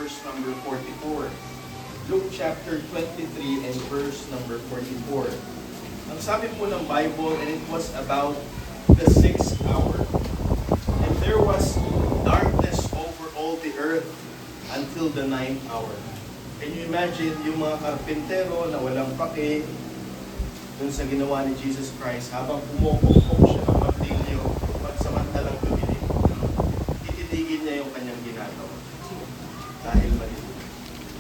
verse number 44. Luke chapter 23 and verse number 44. Ang sabi po ng Bible, and it was about the 6th hour. And there was darkness over all the earth until the 9th hour. Can you imagine yung mga karpintero na walang pake dun sa ginawa ni Jesus Christ habang pumupok siya ng martilyo pagsamantalang tumilig. Tititigin niya yung kanyang ginagawa. Dahil malilim.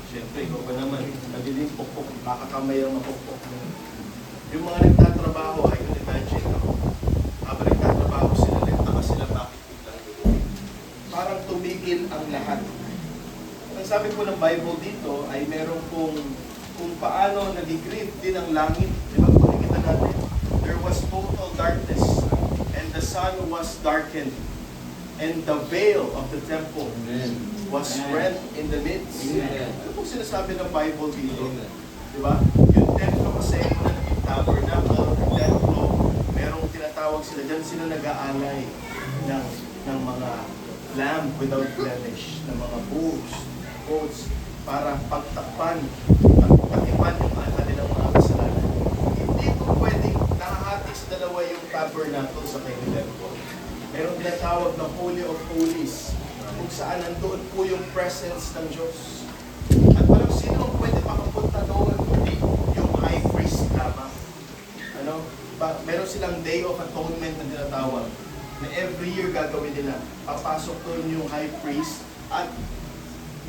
Siyempre, ikaw pa naman, malilim pokpok, makakamay ang mapokpok. Yung mga nagtatrabaho, I can imagine, habang nagtatrabaho sila, nagtaka sila bakit biglang tuloy. Parang tumigil ang lahat. Ang sabi po ng Bible dito ay meron kung paano nag-grieve din ang langit. Di ba? Pakikita natin. There was total darkness and the sun was darkened and the veil of the temple was rent in the midst. Ano po sinasabi ng Bible dito? Di ba? Yung templo kasi na naging tabernacle, yung templo, merong tinatawag sila, dyan sila nag-aalay ng mga lamb without blemish, ng mga bulls, goats, para pagtakpan yung kanilang mga kasalanan. Hindi po pwedeng nakahati sa dalawa yung tabernacle sa kanyang temple. Merong tinatawag na Holy of Holies, kung saan nandoon po yung presence ng Diyos. At parang sino ang pwede makapunta doon? Hindi yung high priest lamang. Meron silang Day of Atonement na tinatawag, na every year gagawin nila. Papasok doon yung high priest at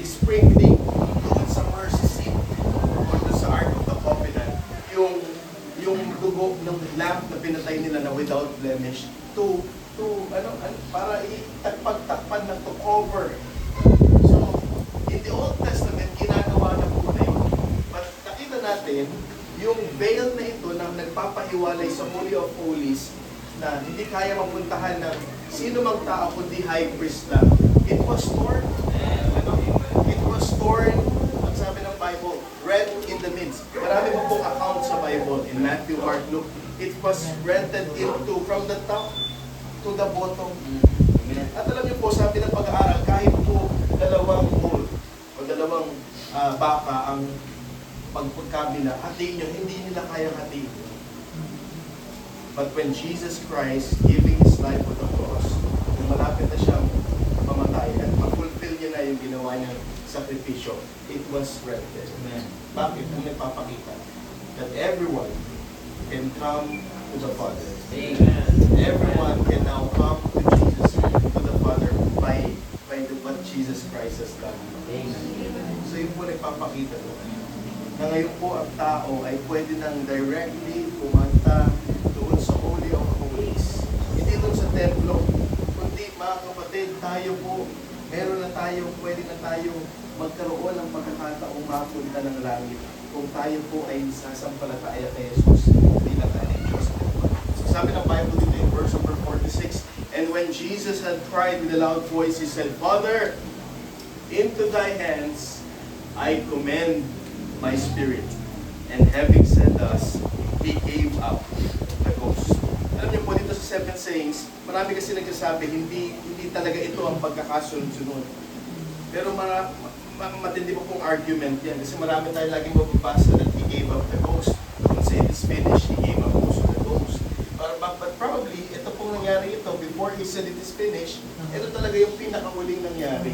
sprinkling doon sa mercy seat o doon sa Ark of the Covenant yung dugo ng lamb na pinatay nila na without blemish para ipagtakpan na to cover. So, in the Old Testament, ginagawa na po na yun. But nakita natin, yung veil na ito na nagpapahiwalay sa Holy of Holies na hindi kaya mapuntahan ng sino mang tao kundi high priest lang. It was torn. It was torn, ang sabi ng Bible, rent in the midst. Marami po pong account sa Bible in Matthew, Mark, Luke. It was rented into from the top to the bottom. At alam niyo po, sabi ng pag-aaral, kahit po dalawang bull o dalawang baka ang pagkabila, hatiin niyo, hindi nila kayang hatiin. But when Jesus Christ giving His life on the cross, nung malapit na siyang mamatay at ma-fulfill niya na yung ginawa niyang sakripisyo, it was rented. Bakit? Ang nagpapakita that everyone can come to the Father. Amen. Everyone can now come to Jesus, to the Father by what Jesus Christ has done. Amen. So yun po nagpapakita na ngayon po ang tao ay pwede nang directly pumunta doon sa Holy of Holies. Hindi doon sa templo, kundi mga kapatid, tayo po, meron na tayo, pwede na tayo magkaroon ng pagkakataong mapunta ng langit kung tayo po ay sasampalataya kay Jesus bilang ating Diyos. So sabi ng Bible dito in verse number 46, and when Jesus had cried with a loud voice, He said, Father, into Thy hands I commend my spirit. And having said thus, He gave up the ghost. Alam niyo po, dito sa Seven Sayings, marami kasi nagsasabi, hindi talaga ito ang pagkakasunod-sunod. Pero matindi po pong argument yan. Kasi marami tayo laging mababasa that He gave up the ghost. Kung say it is finished, He gave up also the ghost. But probably, ito pong nangyari ito, before He said it is finished, ito talaga yung pinakahuling nangyari.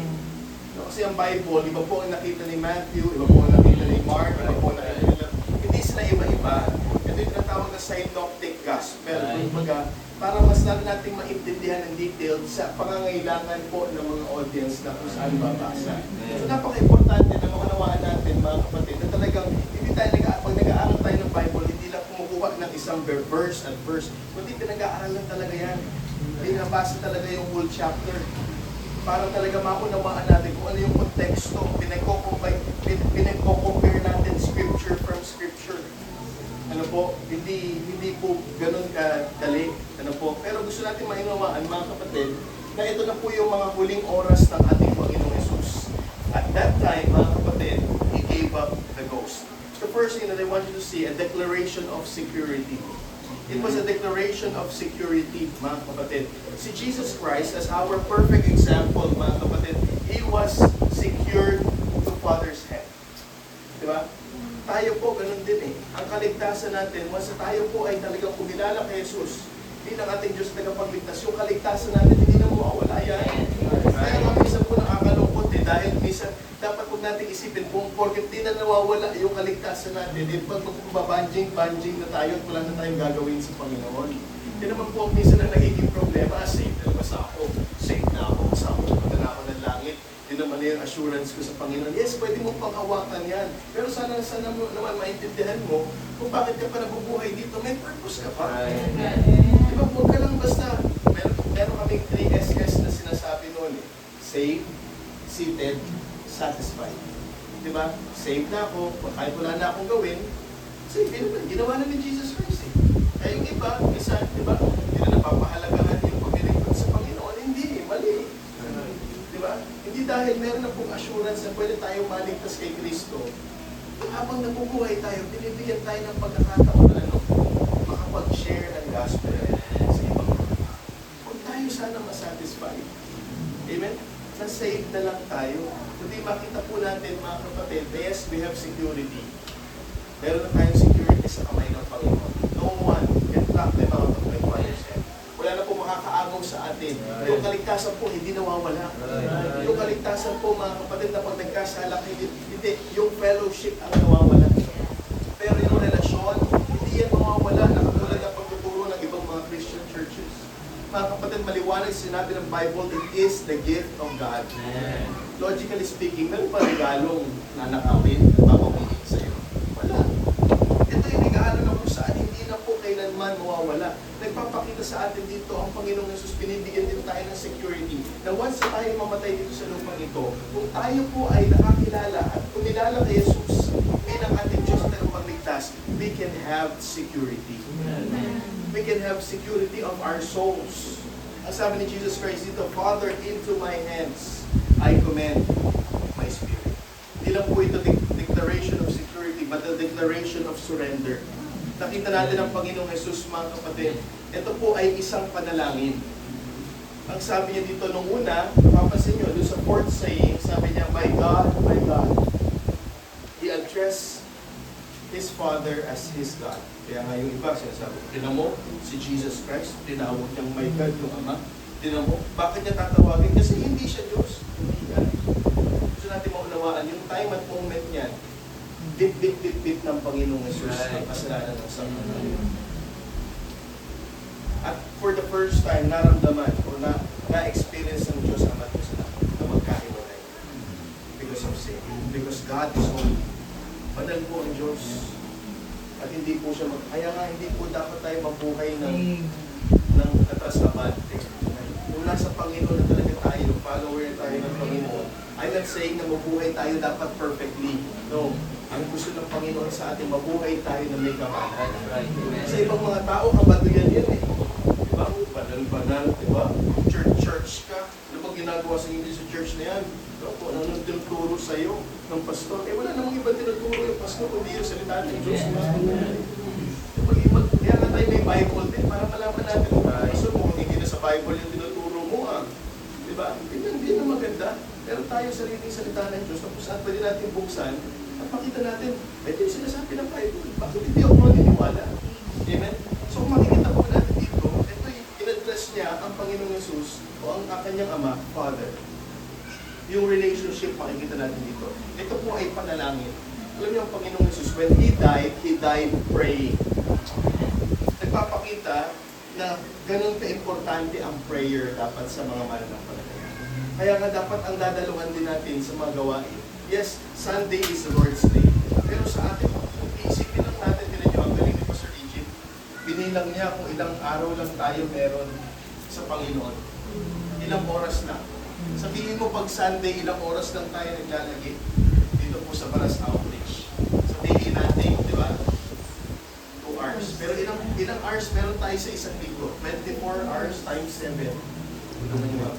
Kasi ang Bible, iba po ang nakita ni Matthew, iba po ang nakita ni Mark, iba po ang nakita nila. Hindi sila iba-iba. Ito yung tinatawag na synoptic gospel. Kumbaga, para mas lalo nating maintindihan ng detail sa pangangailangan po ng mga audience na kung saan babasa. So napaka-importante na maunawaan natin, mga kapatid, na talagang hindi tayo pag nag-aaral tayo ng Bible, hindi lang kumukuha ng isang verse at verse, kundi pinag-aaralan talaga yan. Binabasa talaga yung whole chapter para talaga maunawaan natin kung ano yung konteksto. Pinag-compare natin scripture from scripture. Ano po, hindi po ganun kadali. Ano po, pero gusto natin mainawaan, mga kapatid, na ito na po yung mga huling oras ng ating Panginoong Jesus. At that time, mga kapatid, He gave up the ghost. The first thing that I want you to see, a declaration of security. It was a declaration of security, mga kapatid. Si Jesus Christ, as our perfect example, mga kapatid, He was secured kaligtasan natin, once tayo po ay talagang kumilala kay Jesus, bilang ating Diyos tagapagligtas, yung kaligtasan natin, hindi na mawawala yan. Kaya nga minsan po nakakalungkot dahil minsan dapat huwag natin isipin kung porket di na nawawala yung kaligtasan natin, pag magbabanjing na tayo at wala na tayong gagawin sa Panginoon. Yan naman po minsan ang nagiging problema, save na naman ako, save na ako, kasama na ako ng langit. Yun naman yung assurance ko sa Panginoon. Yes, pwede mo pang hawakan yan. Pero sana mo naman maintindihan mo kung bakit ka pa nabubuhay dito. May purpose ka pa. Diba, huwag ka lang basta. Meron kaming 3 SS na sinasabi noon. Save, seated, satisfied. Diba? Save na ako. Kahit wala na akong gawin. Save, ginawa na ni Jesus Christ. Kaya yung iba, isa, diba? Hindi na napapahalagahan yung paglilingkod sa Panginoon. Hindi, mali. Diba? Hindi dahil meron na pong assurance na pwede tayong maligtas kay Kristo. Habang nabubuhay tayo, binibigyan tayo ng pagkakataon na makapag-share ng gospel sa ibang mga. Kung tayo sana masatisfied. Amen? Na-save na lang tayo. Kundi makita po natin, mga kapatid, yes, we have security. Meron na tayong security sa kamay ng Panginoon. No one can pluck them out of my Father's hand. Wala na po makakaagaw sa atin. Yung kaligtasan po, hindi nawawala. Yung kaligtasan po, mga kapatid, na pag nagkasala, hindi. Yung fellowship ang nawawala. Pero yung relasyon, hindi yan mawawala. Nakatulad ang pagtuturo ng ibang mga Christian churches. Mga kapatid, maliwanag sinabi ng Bible, it is the gift of God. Logically speaking, meron pa regalong nanakawin at papamigin sa iyo. Wala. Ito yung regalo na kung saan hindi na po kailanman mawawala. Nagpapakita sa atin dito ang Panginoong Jesus, binibigyan din tayo ng security na once na tayo mamatay dito sa lupang ito, kung tayo po ay nakakilala at kumilala kay Jesus bilang ating Diyos na magligtas, we can have security. We can have security of our souls. Ang sabi ni Jesus Christ dito, Father, into my hands I commend my spirit. Hindi lang po ito declaration of security, but the declaration of surrender. Nakita natin ang Panginoong Jesus, mga kapatid. Ito po ay isang panalangin. Ang sabi niya dito nung una, napapansin niyo, doon sa fourth saying, sabi niya, my God, He addressed His Father as His God. Kaya nga yung iba, sinasabi, tinan mo, si Jesus Christ, tinawag niyang my God, yung Ama. Tinan mo, bakit niya tatawagin? Kasi hindi siya Diyos. Gusto natin maunawaan, yung time at moment niyan, bit ng Panginoong Jesus ang kasalanan ng Sangkatauhan. At for the first time, naramdaman o na-experience ng Diyos ang kasalanan na magkahiwalay. Because of sin. Because God is holy. Banal po ang Diyos. At hindi po siya kaya nga hindi po dapat tayo mabuhay ng katras-abante. Kung nasa Panginoon na talaga tayo, follower tayo ng Panginoon, I'm not saying na mabuhay tayo dapat perfectly. No. Ang gusto ng Panginoon sa ating mabuhay tayo na may kapanahan. Sa ibang mga tao, kabado yan eh. Diba? Banal-banal, diba? Church ka. Ano bang ginagawa sa hindi sa church na yan? Diba? Kung ano nang tinuturo sa'yo ng pastor. Wala namang iba tinuturo yung pastor, kundi yung salita ng Diyos. Kaya nga tayo may Bible din para malaman natin kung gusto mo, hindi na sa Bible yung tinuturo mo. Diba? Hindi na maganda. Pero tayo sariling salita ng Diyos, tapos saan pwede natin buksan at makita natin, ito yung sinasabi ng Bible. Bakit hindi ako maniniwala? Amen? So kung makikita po natin dito, ito yung in-address niya ang Panginoong Jesus o ang kanyang Ama, Father. Yung relationship makikita natin dito. Ito po ay panalangin. Alam niyo ang Panginoong Jesus, when He died praying. Nagpapakita na ganun ka-importante ang prayer dapat sa mga mananampalataya. Kaya nga dapat ang dadaluhan din natin sa mga gawain. Yes, Sunday is the Lord's Day. Pero sa atin, kung iisipin lang natin, tinan nyo, ang galing ni Pastor Regine, binilang niya kung ilang araw lang tayo meron sa Panginoon. Ilang oras na. Sabihin mo pag Sunday, ilang oras lang tayo naglalagay dito po sa Baras Outreach. Sabihin natin, di ba? 2 hours. Pero ilang hours meron tayo sa isang linggo? 24 hours times 7. Ano naman yung mga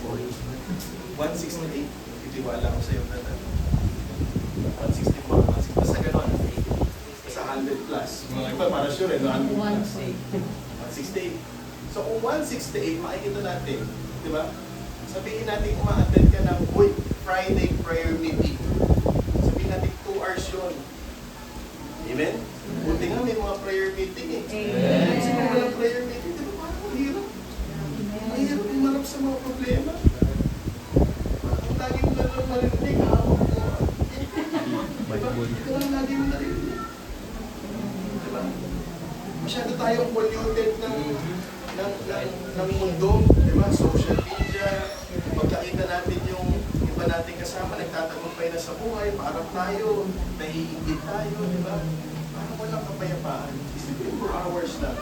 168. Itiwala ko sa iyo, brother. 160 more, 160. Basta gano'n. Basta 100 plus. Mga iba, para sure, 100 plus. 168. So, kung 168, makikita natin, di ba? Sabihin natin kung ma-attend ka ng Friday prayer meeting. Sabihin natin 2 hours yun. Amen? Buti nga may mga Ito lang lagi mo narinig. Diba? Masyado tayong polluted ng mundo, diba? Social media, pagkakita natin yung iba nating kasama, nagtatagumpay na sa buhay, parang tayo, naiingit tayo, diba? Parang walang kapayapaan. Isipin 2 hours lang.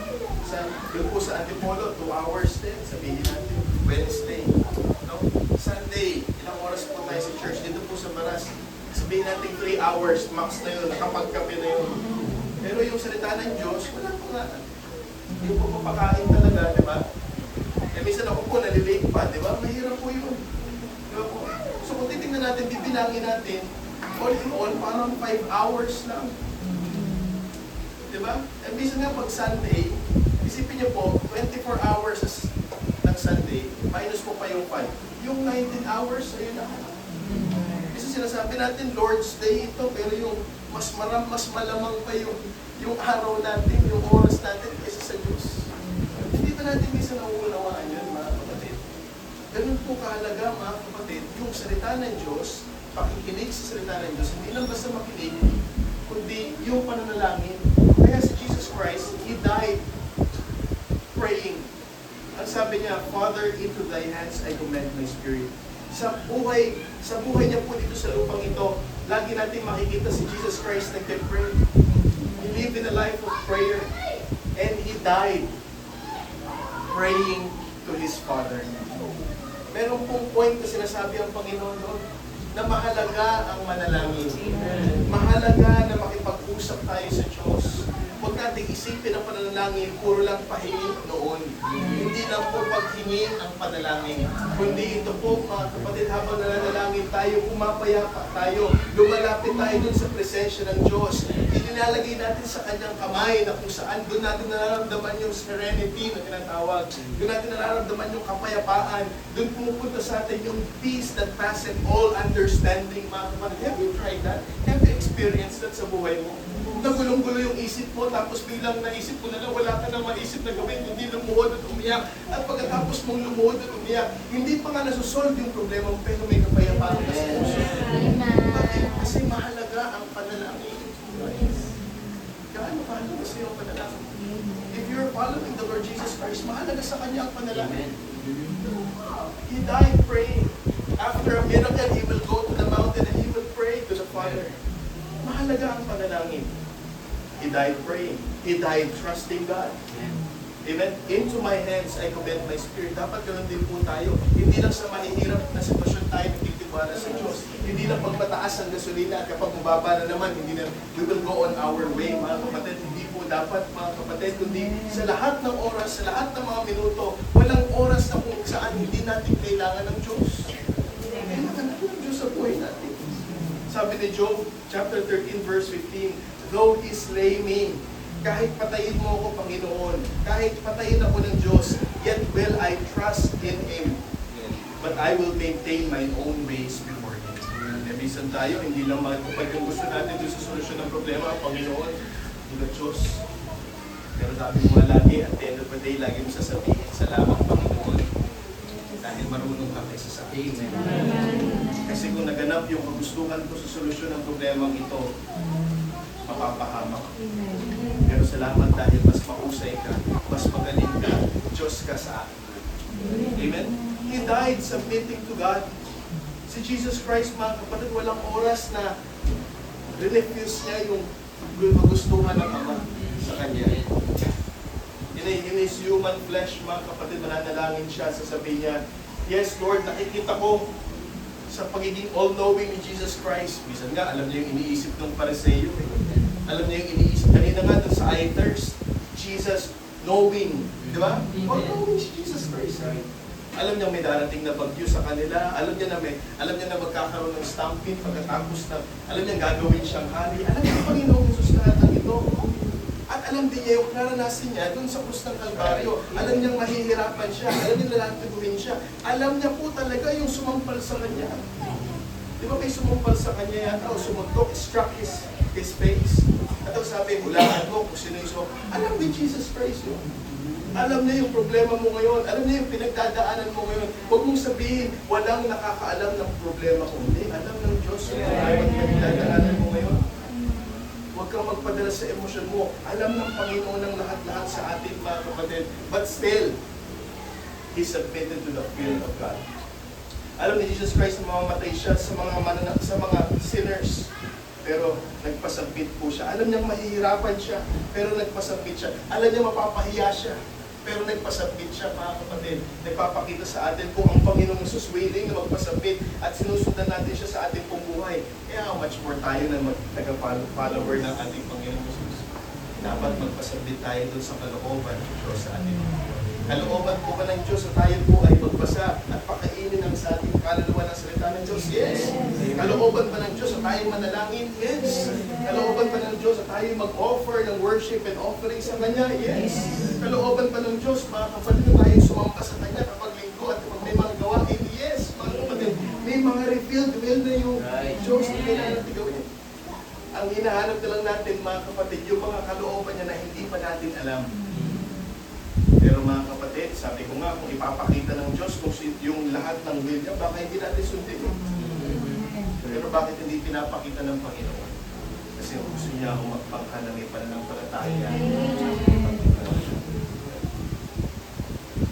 Doon po sa Antipolo, 2 hours din, sabihin natin, Wednesday. No? Sunday, ilang oras po tayo sa church. Dito po sa Maras, sabihin natin 3 hours, max na yun, nakapagkape na yun. Pero yung salita ng Diyos, wala po nga. Yung pagpapakain talaga, di ba? Eh, minsan ako po nalilate pa, di ba? Mahirap po yun. Di ba po? So kung titignan natin, bibilangin natin, all in all, parang 5 hours lang. Di ba? Eh, minsan nga pag Sunday, isipin niyo po, 24 hours ng Sunday, minus po pa yung 5. Yung 19 hours, ayun na. Kasi sinasabi natin, Lord's Day ito, pero yung mas malamang pa yung araw natin, yung oras natin kaysa sa Diyos. Hindi ba natin minsan nauunawaan yun, mga kapatid? Ganun po kahalaga, mga kapatid, yung salita ng Diyos, pakikinig sa salita ng Diyos, hindi lang basta makinig, kundi yung pananalangin. Kaya si Jesus Christ, He died praying. Ang sabi niya, Father, into thy hands I commend my spirit. Sa buhay niya po dito sa lupang ito, lagi natin makikita si Jesus Christ nag-pray. He lived in a life of prayer. And He died praying to His Father. Meron pong point na sinasabi ang Panginoon doon, na mahalaga ang manalangin. Mahalaga na makipag-usap tayo sa Diyos. Huwag natin isipin ang panalangin, puro lang pahingi noon. Hindi lang po paghingi ang panalangin. Kundi ito po, mga kapatid, habang nananalangin tayo, pumapayapa tayo, lumalapit tayo dun sa presensya ng Diyos. Ininalagay natin sa Kanyang kamay na kung saan doon natin nararamdaman yung serenity na tinatawag. Doon natin nararamdaman yung kapayapaan. Doon pumupunta sa atin yung peace that passeth all understanding, mga kapatid. Have you tried that? Have you experienced that sa buhay mo? Nagulong-gulo yung isip mo, tapos biglang naisip mo na lang, wala ka nang maisip na gawin, hindi lumuhod at umiyak. At pagkatapos mong lumuhod at umiyak, hindi pa nga nasusolve yung problema mo, pero may kapayapaan ka sa puso. Bakit? Kasi mahalaga ang panalangin. Gaano mahalaga sa iyo ang panalangin? If you're following the Lord Jesus Christ, mahalaga sa Kanya ang panalangin. He died praying. After a miracle, He will go to the mountain and He will pray to the Father. Mahalaga ang panalangin. He died praying. He died trusting God. Amen? Into my hands I commend my spirit. Dapat ganoon din po tayo. Hindi lang sa mahihirap na sitwasyon tayo nagtitiwala sa Diyos. Hindi lang pag mataas ang gasolina at kapag mababa na naman, hindi na, we will go on our way, mga kapatid. Hindi po dapat, mga kapatid, kundi sa lahat ng oras, sa lahat ng mga minuto, walang oras na kung saan hindi natin kailangan ng Diyos. Kailangan natin ng Diyos sa buhay natin. Sabi ni Job, chapter 13, verse 15, though He slay me, kahit patayin mo ako, Panginoon, kahit patayin ako ng Diyos, yet will I trust in Him. But I will maintain my own ways before Him. Minsan tayo, hindi lang matupad yung gusto natin doon sa solusyon ng problema, Panginoon, hindi Diyos. Pero sabi mo nga lagi, at the end of the day, lagi mo sasabihin, salamat, Panginoon. Dahil marunong ka kayo sasabihin. Kasi kung naganap yung kagustuhan ko sa solusyon ng problemang ito, mapapahamak. Pero salamat dahil mas mahusay ka, mas magaling ka, Diyos ka sa akin. Amen? He died submitting to God. Si Jesus Christ, mga kapatid, walang oras na refuse niya yung magustuhan ng Ama sa Kanya. In His human flesh, mga kapatid, mananalangin siya, sasabihin niya, yes, Lord, nakikita ko sa pagiging all-knowing ni Jesus Christ. Minsan nga, alam niya yung iniisip ng Pariseo. Alam niya yung iniisip. Kanina nga dun sa I Thirst, Jesus knowing. Di ba? All-knowing si Jesus Christ. Alam niya may darating na bagyo sa kanila. Alam niya na magkakaroon ng stampede pagkatapos na, alam niya gagawin siyang hari. Alam niya ang Panginoong Jesus lahat ng ito. At alam din niya yung naranasin niya dun sa krus ng Kalbaryo. Alam niyang mahihirapan siya. Alam niya lahat gagawin siya. Alam niya po talaga yung sumampal sa kanya. Di ba may sumampal sa kanya yata o sumuntok, struck his face. At ang sabi, hulaan mo kung sino yung sumampal. Alam ni Jesus Christ yun. Alam niya yung problema mo ngayon. Alam niya yung pinagdadaanan mo ngayon. Huwag mong sabihin, walang nakakaalam ng problema ko. Hindi, alam ng Diyos yung pinagdadaanan mo ngayon. Huwag kang magpadala sa emosyon mo. Alam ng Panginoon ng lahat-lahat sa atin, mga kapatid. But still, He submitted to the will of God. Alam ni Jesus Christ na mamamatay siya sa mga sinners. Pero nagpasubmit po siya. Alam niyang mahihirapan siya, pero nagpasubmit siya. Alam niya mapapahiya siya, pero nagpasubmit siya, mga kapatid. Nagpapakita sa atin kung ang Panginoong Jesus willing na magpasubmit at sinusundan natin siya sa ating pong buhay. Kaya how much more tayo na nag-follower ng ating Panginoong Jesus. Dapat magpasubmit tayo dun sa kalooban ng Diyos sa ating buhay. Kalooban po ba ng Diyos na tayo po ay magbasa at pakainin ang sa ating kaluluwa ng salita ng Diyos? Yes. Kalooban ba ng Diyos na tayo manalangin? Yes. Kalooban ba ng Diyos na tayo mag-offer ng worship and offering sa Kanya? Yes. Kalooban ba ng Diyos, mga kapatid, na tayo sumamba sa Kanya kapag linggo at kapag may mga gawain? Yes, mga kapatid. May mga revealed will na yung Diyos na kailangan natin gawin. Ang hinahanap na lang natin, mga kapatid, yung mga kalooban niya na hindi pa natin alam. Pero mga kapatid, sabi ko nga, kung ipapakita ng Diyos kung yung lahat ng will niya, baka hindi natin sundin. Pero bakit hindi pinapakita ng Panginoon? Kasi gusto niya akong magpangka na may pananampalataya.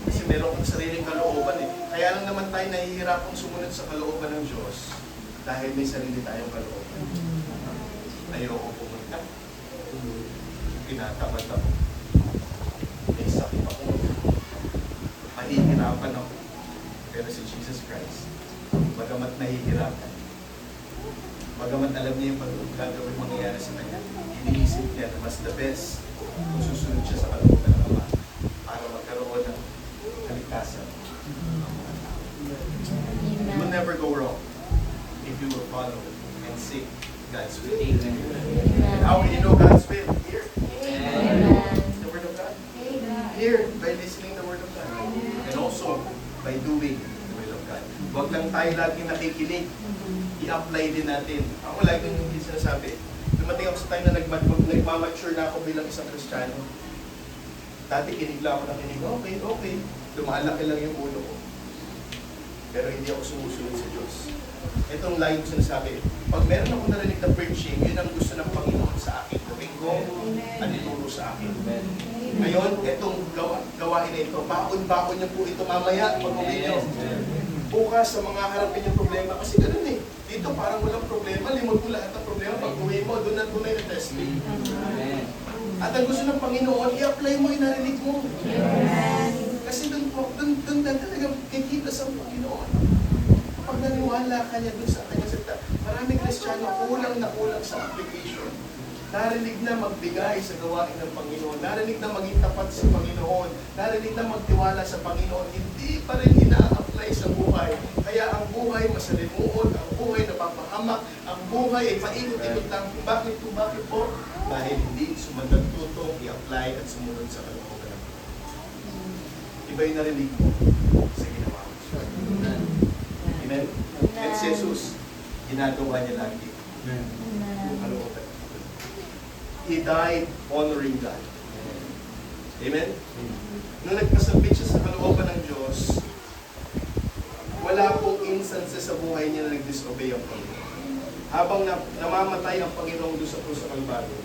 Kasi meron kang sariling kalooban eh. Kaya lang naman tayo nahihirapang sumunod sa kalooban ng Diyos dahil may sarili tayong kalooban. Ayoko pumunta. Tinatamad ako. May sakit ako. Mahihirapan ako. Pero si Jesus Christ, bagamat nahihirapan, bagamat alam niya yung gagawin mangyayari sa kanya, iniisip niya na mas the best kung susunod siya sa kalooban ng Ama para magkaroon ng kaligtasan. You will never go wrong if you will follow and seek God's will. And how can you know God's will? Here. The Word of God. Here, by listening the Word of God. And also, by doing the will of God. Huwag lang tayo laging nakikinig. I-apply din natin. Ako laging hindi sinasabi. Dumating ako sa time na nagmamature na ako bilang isang Kristiyano. Dati kinig lang ako na kinig. Okay. Lumalaki lang yung ulo ko. Pero hindi ako sumusunod sa Diyos. Itong line ko sinasabi, pag meron ako narinig na preaching, yun ang gusto ng Panginoon sa akin. Gawin ko at ituro sa akin. Ngayon, itong gawain na ito, baon-baon niyo po ito mamaya pag-uwi niyo. Bukas sa mga harapin yung problema, kasi ganun eh. Dito parang walang problema, limot mo lahat ng problema, pag-uwi mo, doon na tunay na testing. At ang gusto ng Panginoon, i-apply mo, inarinig mo. Kasi doon na talaga kikita sa Panginoon. Pag naniwala ka niya doon sa kanyang salita, maraming Kristiyano kulang na kulang sa application. Narinig na magbigay sa gawain ng Panginoon. Narinig na maging tapat sa Panginoon. Narinig na magtiwala sa Panginoon. Hindi pa rin ina-apply sa buhay. Kaya ang buhay masalimuot, ang buhay napapahamak, ang buhay ay paikot-ikot lang. Bakit po? Dahil hindi sumunod tutong i-apply at sumunod sa kalooban ng Panginoon. Iba yung narinig mo sa ginawa mo. Amen? At si Jesus, ginagawa niya lagi. Yung kalooban. He died honoring God. Amen? Nung nagpasabit siya sa kalooban ng Diyos, wala pong instances sa buhay niya na nag-disobey ang Panginoon. Habang namamatay ang Panginoon doon sa krus sa Kalbaryo,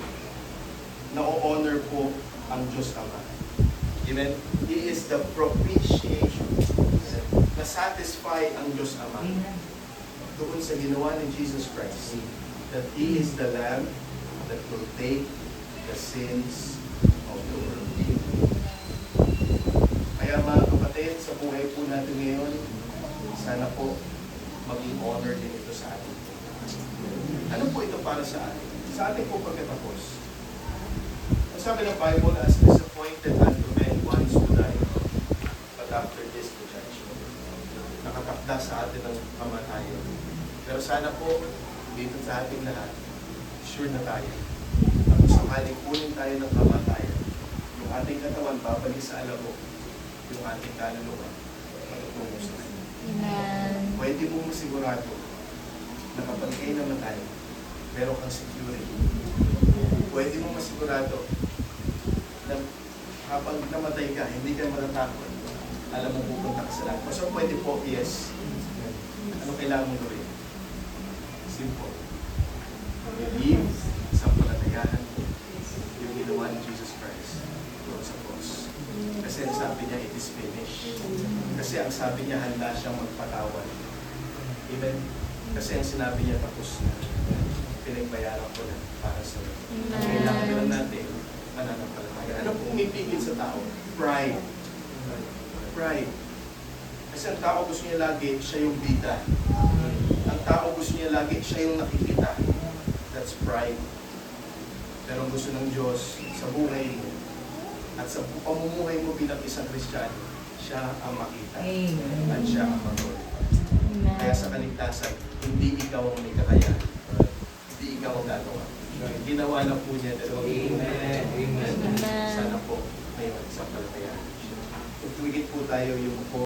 na-honor po ang Diyos Ama. Amen? He is the propitiation. Na-satisfy ang Diyos Ama doon sa ginawa ni Jesus Christ, that He is the Lamb that will take the sins of the world. Kaya mga kapatid, sa buhay po natin ngayon, sana po maging honor din ito sa atin. Ano po ito para sa atin? Sa atin po pagkatapos. Ang sabi ng Bible, as disappointed unto men once to die, but after this to judgment. Nakatakda sa atin ang kamatayan. Pero sana po, dito sa ating lahat, sure na tayo. At kung sakaling kunin tayo ng kamatayan, yung ating katawan babalik sa alabo, yung ating kaluluwa, matutungo sa kanya. Amen. Pwede mo masigurado na kapag kayo namatay, meron kang security. Pwede mo masigurado na kapag namatay ka, hindi ka matatakot. Alam mo pupunta ka sa langit. So pwede po, yes. Ano kailangan mong gawin? Simple. Believe, sampalatayahan, is finished. Kasi ang sabi niya, handa siyang magpatawad. Amen? Kasi ang sinabi niya, tapos na. Pinagbayaran ko na para sa iyo. Ang kailangan lang natin, mananampalataya. Ano pong umipigil sa tao? Pride. Pride. Kasi ang tao gusto niya lagi, siya yung bida. Ang tao gusto niya lagi, siya yung nakikita. That's pride. Pero ang gusto ng Diyos sa buhay mo at sa pamumuhay mo bilang isang Kristiyano, siya ang makita. At siya ang mag-glorify. Kaya sa kaligtasan, hindi ikaw ang may kakayahan. Hindi ikaw ang gagawa. Ginawa na po niya dalawang Amen. Sana po may magsampalataya. Tuwigit po tayo yung